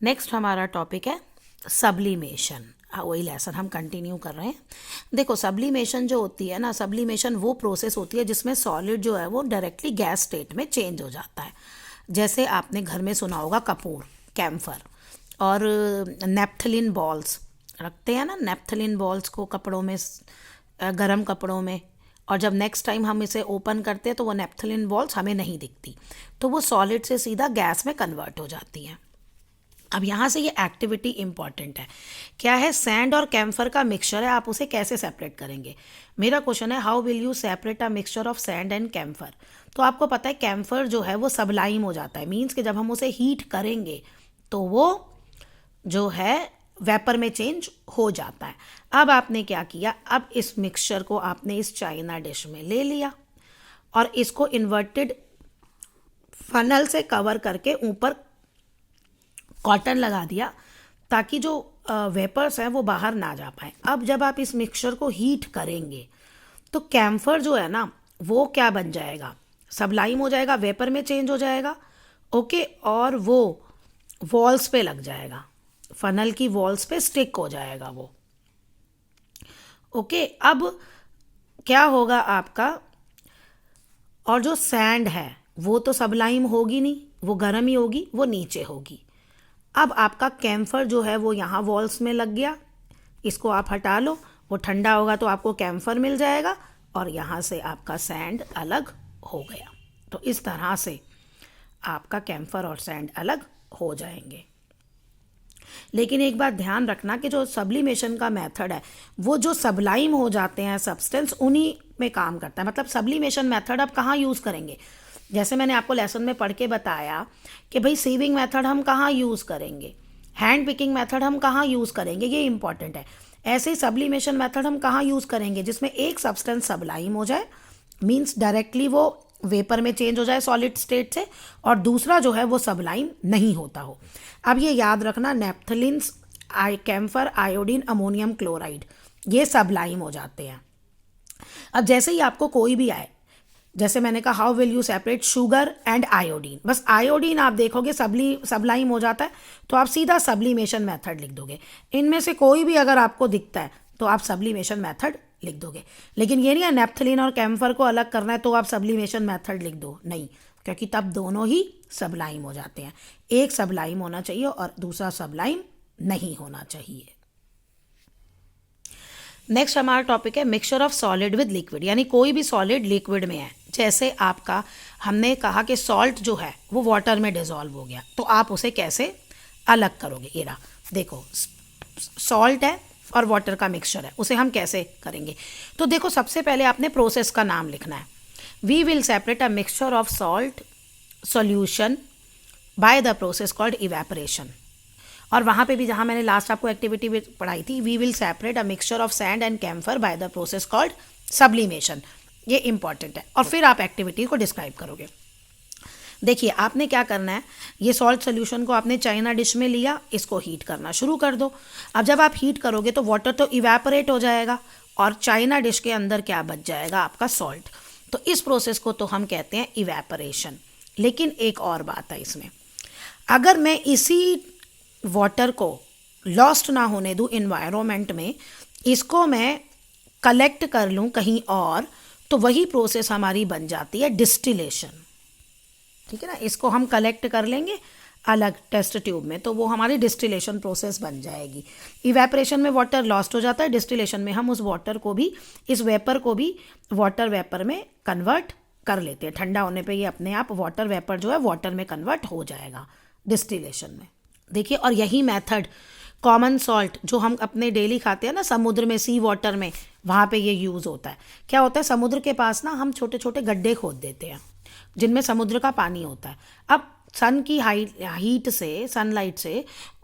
Next हमारा topic है sublimation. वही लेसन हम कंटिन्यू कर रहे हैं। देखो सब्लिमेशन जो होती है ना, सब्लिमेशन वो प्रोसेस होती है जिसमें सॉलिड जो है वो डायरेक्टली गैस स्टेट में चेंज हो जाता है। जैसे आपने घर में सुना होगा कपूर, कैम्फर और नेप्थलीन बॉल्स रखते हैं ना, नेप्थलीन बॉल्स को कपड़ों में, गरम कपड़ों में, और जब नेक्स्ट टाइम हम इसे ओपन करते हैं तो वो नेप्थलीन बॉल्स हमें नहीं दिखती, तो वो सॉलिड से सीधा गैस में कन्वर्ट हो जाती हैं। अब यहाँ से ये एक्टिविटी इंपॉर्टेंट है। क्या है? सैंड और कैम्फर का मिक्सचर है, आप उसे कैसे सेपरेट करेंगे? मेरा क्वेश्चन है how will you separate a mixture of sand and camphor. तो आपको पता है कैम्फर जो है वो सबलाइम हो जाता है, मीन्स कि जब हम उसे हीट करेंगे तो वो जो है वेपर में चेंज हो जाता है। अब आपने क्या किया, अब इस मिक्सचर को आपने इस चाइना डिश में ले लिया और इसको इन्वर्टेड फनल से कवर करके ऊपर कॉटन लगा दिया ताकि जो वेपर्स हैं वो बाहर ना जा पाए। अब जब आप इस मिक्सचर को हीट करेंगे तो कैम्फर जो है ना वो क्या बन जाएगा, सबलाइम हो जाएगा, वेपर में चेंज हो जाएगा। ओके, और वो वॉल्स पे लग जाएगा, फनल की वॉल्स पे स्टिक हो जाएगा वो। ओके, अब क्या होगा आपका, और जो सैंड है वो तो सबलाइम होगी नहीं, वो गर्म ही होगी, वो नीचे होगी। अब आपका कैम्फर जो है वो यहाँ वॉल्स में लग गया, इसको आप हटा लो, वो ठंडा होगा तो आपको कैम्फर मिल जाएगा और यहाँ से आपका सैंड अलग हो गया। तो इस तरह से आपका कैम्फर और सैंड अलग हो जाएंगे। लेकिन एक बात ध्यान रखना कि जो सब्लिमेशन का मेथड है वो जो सबलाइम हो जाते हैं सब्सटेंस उन्हीं में काम करता है। मतलब सब्लिमेशन मेथड आप कहाँ यूज़ करेंगे, जैसे मैंने आपको लेसन में पढ़ के बताया कि भाई सीविंग मेथड हम कहाँ यूज़ करेंगे, हैंड पिकिंग मेथड हम कहाँ यूज़ करेंगे, ये इंपॉर्टेंट है। ऐसे ही सब्लिमेशन मेथड हम कहाँ यूज़ करेंगे, जिसमें एक सब्सटेंस सबलाइम हो जाए, मीन्स डायरेक्टली वो वेपर में चेंज हो जाए सॉलिड स्टेट से, और दूसरा जो है वो सबलाइम नहीं होता हो। अब ये याद रखना, नेप्थलीन्स, कैम्फर, आयोडीन, अमोनियम क्लोराइड, ये सबलाइम हो जाते हैं। अब जैसे ही आपको कोई भी आए, जैसे मैंने कहा how will you separate sugar and iodine, बस आयोडीन आप देखोगे सबलाइम हो जाता है तो आप सीधा सब्लिमेशन मेथड लिख दोगे। इनमें से कोई भी अगर आपको दिखता है तो आप सब्लिमेशन मेथड लिख दोगे। लेकिन ये नहीं है नेप्थलीन और कैम्फर को अलग करना है तो आप सब्लिमेशन मेथड लिख दो, नहीं, क्योंकि तब दोनों ही सबलाइम हो जाते हैं। एक सबलाइम होना चाहिए और दूसरा सबलाइम नहीं होना चाहिए। नेक्स्ट हमारा टॉपिक है mixture of solid with liquid, यानी कोई भी सॉलिड लिक्विड में है। जैसे आपका हमने कहा कि सॉल्ट जो है वो वाटर में डिजॉल्व हो गया, तो आप उसे कैसे अलग करोगे। ये रहा, देखो सॉल्ट है और वाटर का मिक्सचर है, उसे हम कैसे करेंगे। तो देखो सबसे पहले आपने प्रोसेस का नाम लिखना है। We will separate a mixture of salt solution by the process called evaporation. और वहाँ पे भी जहाँ मैंने लास्ट आपको एक्टिविटी पढ़ाई थी, we will separate a mixture of sand and camphor by the process called sublimation, ये इंपॉर्टेंट है। और फिर आप एक्टिविटी को डिस्क्राइब करोगे। देखिए आपने क्या करना है, ये सॉल्ट सोल्यूशन को आपने चाइना डिश में लिया, इसको हीट करना शुरू कर दो। अब जब आप हीट करोगे तो वाटर तो इवेपोरेट हो जाएगा और चाइना डिश के अंदर क्या बच जाएगा, आपका सॉल्ट। तो इस प्रोसेस को तो हम कहते हैं इवेपोरेशन। लेकिन एक और बात है इसमें, अगर मैं इसी वाटर को लॉस्ट ना होने दूँ इन्वायरमेंट में, इसको मैं कलेक्ट कर लूँ कहीं और, तो वही प्रोसेस हमारी बन जाती है डिस्टिलेशन। ठीक है ना, इसको हम कलेक्ट कर लेंगे अलग टेस्ट ट्यूब में, तो वो हमारी डिस्टिलेशन प्रोसेस बन जाएगी। इवेपरेशन में वाटर लॉस्ट हो जाता है, डिस्टिलेशन में हम उस वाटर को भी, इस वेपर को भी वाटर वेपर में कन्वर्ट कर लेते हैं। ठंडा होने पे ये अपने आप वाटर वेपर जो है वाटर में कन्वर्ट हो जाएगा डिस्टिलेशन में। देखिए, और यही मेथड कॉमन सॉल्ट जो हम अपने डेली खाते हैं ना समुद्र में, सी वाटर में, वहाँ पे ये यूज़ होता है। क्या होता है, समुद्र के पास ना हम छोटे छोटे गड्ढे खोद देते हैं जिनमें समुद्र का पानी होता है। अब सन की हीट से, सनलाइट से,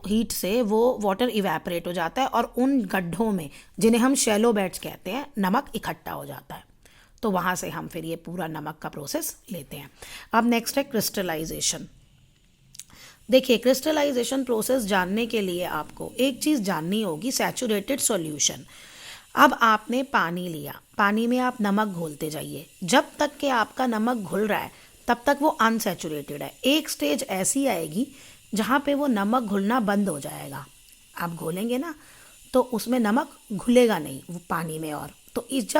हीट से वो वाटर इवेपरेट हो जाता है और उन गड्ढों में, जिन्हें हम शैलो बेड्स कहते हैं, नमक इकट्ठा हो जाता है। तो वहाँ से हम फिर ये पूरा नमक का प्रोसेस लेते हैं। अब नेक्स्ट है क्रिस्टलाइजेशन। देखिए क्रिस्टलाइजेशन प्रोसेस जानने के लिए आपको एक चीज़ जाननी होगी, सैचुरेटेड सॉल्यूशन। अब आपने पानी लिया, पानी में आप नमक घोलते जाइए, जब तक कि आपका नमक घुल रहा है तब तक वो अनसैचुरेटेड है। एक स्टेज ऐसी आएगी जहाँ पे वो नमक घुलना बंद हो जाएगा। आप घोलेंगे ना तो उसमें नमक घुलेगा नहीं वो पानी में, और तो इस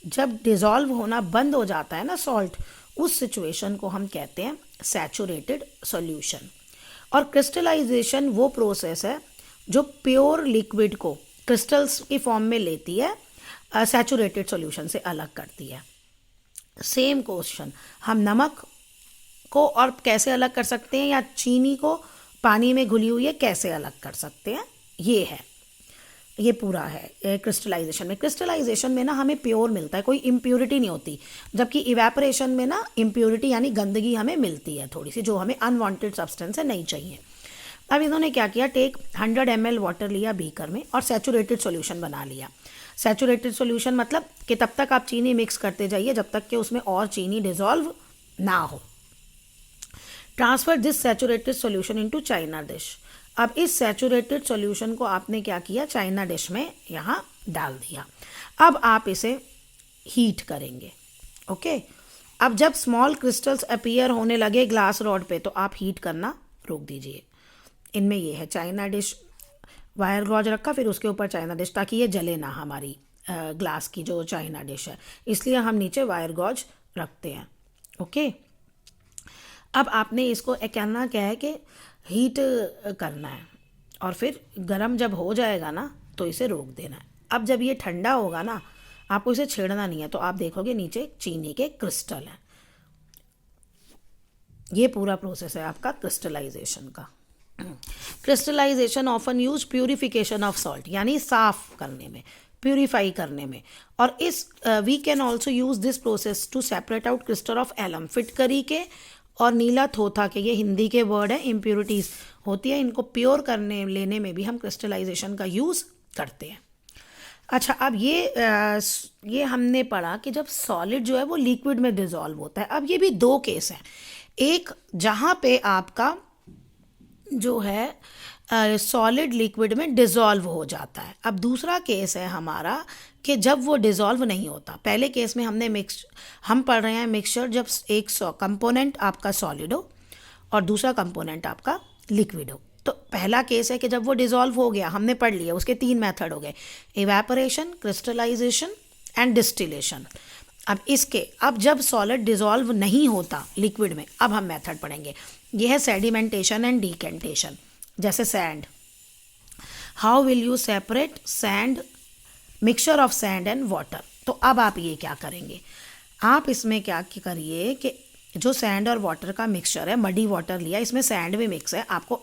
जब डिज़ोल्व होना बंद हो जाता है ना सॉल्ट, उस सिचुएशन को हम कहते हैं सैचुरेटेड सॉल्यूशन। और क्रिस्टलाइजेशन वो प्रोसेस है जो प्योर लिक्विड को क्रिस्टल्स की फॉर्म में लेती है, सैचुरेटेड सॉल्यूशन से अलग करती है। सेम क्वेश्चन, हम नमक को और कैसे अलग कर सकते हैं, या चीनी को पानी में घुली हुई है कैसे अलग कर सकते हैं, ये पूरा है क्रिस्टलाइजेशन में। क्रिस्टलाइजेशन में ना हमें प्योर मिलता है, कोई इम्प्योरिटी नहीं होती, जबकि इवेपोरेशन में ना इम्प्योरिटी यानी गंदगी हमें मिलती है थोड़ी सी, जो हमें अनवांटेड सब्सटेंस है, नहीं चाहिए। अब इन्होंने क्या किया, टेक 100 ml वाटर लिया बीकर में और सैचुरेटेड सॉल्यूशन बना लिया। सैचुरेटेड सॉल्यूशन मतलब कि तब तक आप चीनी मिक्स करते जाइए जब तक कि उसमें और चीनी डिज़ोल्व ना हो। Transfer this saturated solution into China dish. अब इस सैचुरेटेड सॉल्यूशन को आपने क्या किया, चाइना डिश में यहाँ डाल दिया। अब आप इसे हीट करेंगे। ओके, अब जब स्मॉल क्रिस्टल्स अपीयर होने लगे ग्लास रॉड पे तो आप हीट करना रोक दीजिए। इनमें ये है चाइना डिश, वायर गॉज रखा, फिर उसके ऊपर चाइना डिश, ताकि ये जले ना हमारी ग्लास की जो चाइना डिश है, इसलिए हम नीचे वायर गॉज रखते हैं। ओके, अब आपने इसको करना क्या है कि हीट करना है, और फिर गरम जब हो जाएगा ना तो इसे रोक देना है। अब जब ये ठंडा होगा ना, आपको इसे छेड़ना नहीं है, तो आप देखोगे नीचे चीनी के क्रिस्टल हैं। ये पूरा प्रोसेस है आपका क्रिस्टलाइजेशन का। Crystallization often use purification of salt, यानी साफ करने में, प्यूरिफाई करने में। और इस we can also use this process to separate out crystal of alum, फिटकरी के और नीला थोथा के, ये हिंदी के वर्ड है, इम्प्योरिटीज़ होती है, इनको प्योर करने लेने में भी हम क्रिस्टलाइजेशन का यूज़ करते हैं। अच्छा, अब ये हमने पढ़ा कि जब सॉलिड जो है वो लिक्विड में डिज़ोल्व होता है। अब ये भी दो केस हैं, एक जहाँ पे आपका जो है सॉलिड लिक्विड में डिज़ोल्व हो जाता है। अब दूसरा केस है हमारा कि जब वो डिज़ोल्व नहीं होता। पहले केस में हम पढ़ रहे हैं मिक्सचर जब एक कंपोनेंट आपका सॉलिड हो और दूसरा कंपोनेंट आपका लिक्विड हो। तो पहला केस है कि जब वो डिज़ोल्व हो गया, हमने पढ़ लिया, उसके 3 मेथड हो गए, इवेपोरेशन, क्रिस्टलाइजेशन एंड डिस्टिलेशन। अब जब सॉलिड डिज़ोल्व नहीं होता लिक्विड में, अब हम मेथड पढ़ेंगे। यह है सेडिमेंटेशन एंड डीकेंटेशन। जैसे sand, how will you separate sand, mixture of sand and water. तो अब आप ये क्या करेंगे, आप इसमें क्या करिए कि जो सैंड और वाटर का मिक्सचर है, मडी वाटर लिया, इसमें सैंड भी मिक्स है, आपको